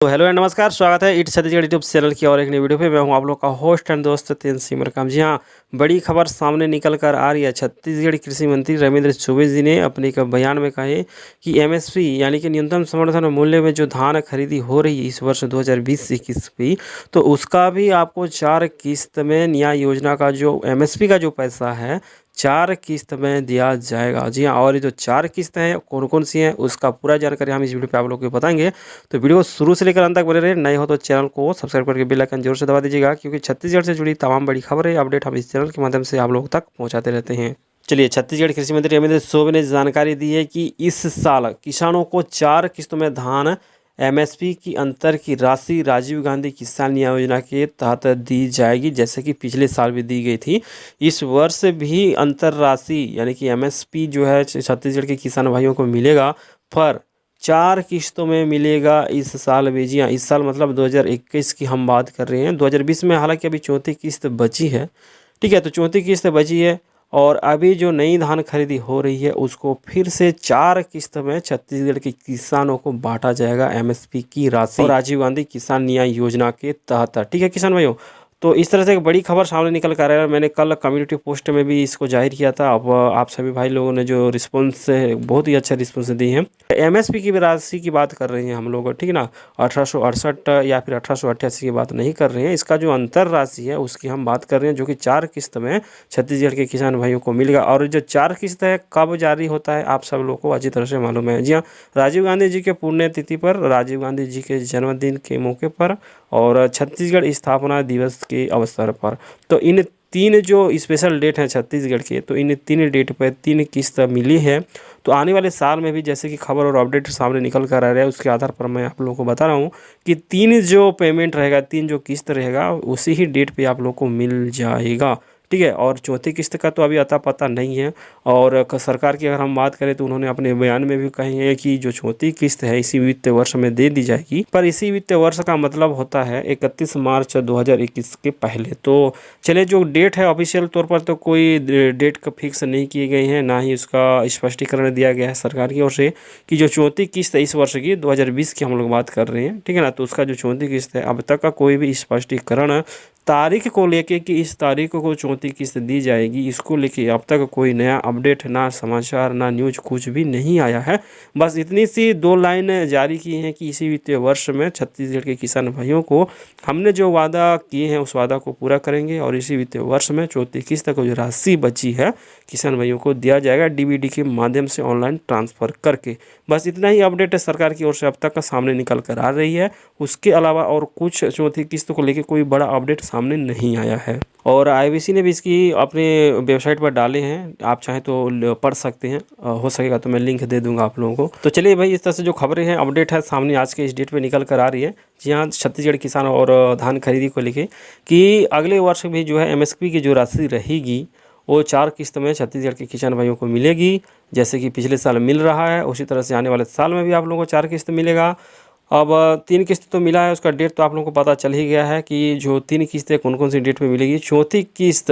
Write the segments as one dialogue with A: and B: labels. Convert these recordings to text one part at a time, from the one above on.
A: तो hello and नमस्कार, स्वागत है इट छत्तीसगढ़ यूट्यूब चैनल की और एक नई वीडियो पे। मैं हूं आप लोग का होस्ट एंड दोस्त तेन सिमर काम। जी हाँ, बड़ी खबर सामने निकल कर आ रही है। छत्तीसगढ़ कृषि मंत्री रविंद्र चौबे जी ने अपने एक बयान में कहे कि एमएसपी यानी कि न्यूनतम समर्थन मूल्य में जो धान खरीदी हो रही है इस वर्ष 2020-21 की, तो उसका भी आपको 4 किस्त में न्याय योजना का जो एमएसपी का जो पैसा है 4 किस्त में दिया जाएगा। जी हाँ, और ये जो 4 किस्त हैं कौन कौन सी हैं उसका पूरा जानकारी हम इस वीडियो पे आप लोग को बताएंगे। तो वीडियो शुरू से लेकर अंत तक बने रहे। नए हो तो चैनल को सब्सक्राइब करके बेल आइकन जरूर से दबा दीजिएगा, क्योंकि छत्तीसगढ़ से जुड़ी तमाम बड़ी खबरें अपडेट हम इस चैनल के माध्यम से आप लोग तक पहुंचाते रहते हैं। चलिए, छत्तीसगढ़ कृषि मंत्री रविंद्र चौबे ने जानकारी दी है कि इस साल किसानों को 4 किस्तों में धान एमएसपी की अंतर की राशि राजीव गांधी किसान न्याय योजना के तहत दी जाएगी, जैसे कि पिछले साल भी दी गई थी। इस वर्ष भी अंतर राशि यानी कि एमएसपी जो है छत्तीसगढ़ के किसान भाइयों को मिलेगा, पर 4 किस्तों में मिलेगा इस साल भी। जी हाँ, इस साल मतलब 2021 की हम बात कर रहे हैं। 2020 में हालांकि अभी चौथी किस्त बची है। ठीक है, तो चौथी किस्त बची है और अभी जो नई धान खरीदी हो रही है उसको फिर से 4 किस्त में छत्तीसगढ़ के किसानों को बांटा जाएगा एमएसपी की राशि और राजीव गांधी किसान न्याय योजना के तहत। ठीक है किसान भाइयों, तो इस तरह से एक बड़ी खबर सामने निकल कर आया है। मैंने कल कम्युनिटी पोस्ट में भी इसको जाहिर किया था। अब आप सभी भाई लोगों ने जो रिस्पॉन्स बहुत ही अच्छा रिस्पॉन्स दी है। एमएसपी की भी राशि की बात कर रहे हैं हम लोग, ठीक है ना। 1868 या फिर 1888 की बात नहीं कर रहे हैं। इसका जो अंतर राशि है उसकी हम बात कर रहे हैं, जो कि 4 किस्त में छत्तीसगढ़ के किसान भाइयों को मिलेगा। और जो 4 किस्त है कब जारी होता है आप सब लोग को अच्छी तरह से मालूम है। जी हाँ, राजीव गांधी जी के पुण्यतिथि पर, राजीव गांधी जी के जन्मदिन के मौके पर और छत्तीसगढ़ स्थापना दिवस के अवसर पर। तो इन 3 जो स्पेशल डेट हैं छत्तीसगढ़ के, तो इन 3 डेट पर 3 किस्त मिली है। तो आने वाले साल में भी जैसे कि खबर और अपडेट सामने निकल कर आ रहा है, उसके आधार पर मैं आप लोगों को बता रहा हूँ कि 3 जो पेमेंट रहेगा, 3 जो किस्त रहेगा उसी ही डेट पे आप लोग को मिल जाएगा। ठीक है, और चौथी किस्त का तो अभी अता पता नहीं है। और सरकार की अगर हम बात करें तो उन्होंने अपने बयान में भी कही है कि जो चौथी किस्त है इसी वित्त वर्ष में दे दी जाएगी। पर इसी वित्त वर्ष का मतलब होता है 31 मार्च 2021 के पहले। तो चलिए, जो डेट है ऑफिशियल तौर पर तो कोई डेट का फिक्स नहीं किए गए हैं, ना ही उसका स्पष्टीकरण दिया गया है सरकार की ओर से कि जो चौथी किस्त है इस वर्ष की 2020 की हम लोग बात कर रहे हैं, ठीक है ना। तो उसका जो चौथी किस्त है अब तक का कोई भी स्पष्टीकरण तारीख को लेके कि इस तारीख को चौथी किस्त दी जाएगी, इसको लेके अब तक कोई नया अपडेट, ना समाचार, ना न्यूज कुछ भी नहीं आया है। बस इतनी सी 2 लाइन जारी की हैं कि इसी वित्तीय वर्ष में छत्तीसगढ़ के किसान भाइयों को हमने जो वादा किए हैं उस वादा को पूरा करेंगे और इसी वित्तीय वर्ष में चौथी किस्त को जो राशि बची है किसान भाइयों को दिया जाएगा डीबीडी के माध्यम से ऑनलाइन ट्रांसफ़र करके। बस इतना ही अपडेट सरकार की ओर से अब तक का सामने निकल कर आ रही है। उसके अलावा और कुछ चौथी किस्त को लेकर कोई बड़ा अपडेट सामने नहीं आया है। और आईबीसी ने भी इसकी अपने वेबसाइट पर डाले हैं, आप चाहें तो पढ़ सकते हैं। हो सकेगा तो मैं लिंक दे दूंगा आप लोगों को। तो चलिए भाई, इस तरह से जो खबरें हैं अपडेट है सामने आज के इस डेट पे निकल कर आ रही है। जी हाँ, छत्तीसगढ़ किसान और धान खरीदी को लेके कि अगले वर्ष भी जो है एमएसपी की जो राशि रहेगी वो 4 किस्त में छत्तीसगढ़ के किसान भाइयों को मिलेगी, जैसे कि पिछले साल मिल रहा है। उसी तरह से आने वाले साल में भी आप लोगों को 4 किस्त मिलेगा। अब 3 किस्त तो मिला है, उसका डेट तो आप लोगों को पता चल ही गया है कि जो 3 किस्तें कौन कौन सी डेट पे मिलेगी। चौथी किस्त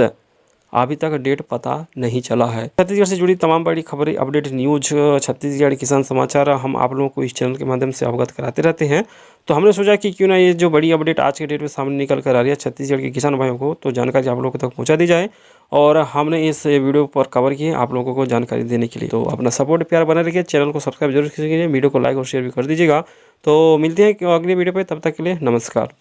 A: अभी तक डेट पता नहीं चला है। छत्तीसगढ़ से जुड़ी तमाम बड़ी खबरें, अपडेट, न्यूज, छत्तीसगढ़ किसान समाचार हम आप लोगों को इस चैनल के माध्यम से अवगत कराते रहते हैं। तो हमने सोचा कि क्यों ना ये जो बड़ी अपडेट आज के डेट में सामने निकल कर आ रही है छत्तीसगढ़ के किसान भाइयों को, तो जानकारी आप लोगों तक पहुँचा दी जाए। और हमने इस वीडियो पर कवर किए आप लोगों को जानकारी देने के लिए। तो अपना सपोर्ट प्यार बना रखिए, चैनल को सब्सक्राइब जरूर कीजिए, वीडियो को लाइक और शेयर भी कर दीजिएगा। तो मिलते हैं अगली वीडियो पर, तब तक के लिए नमस्कार।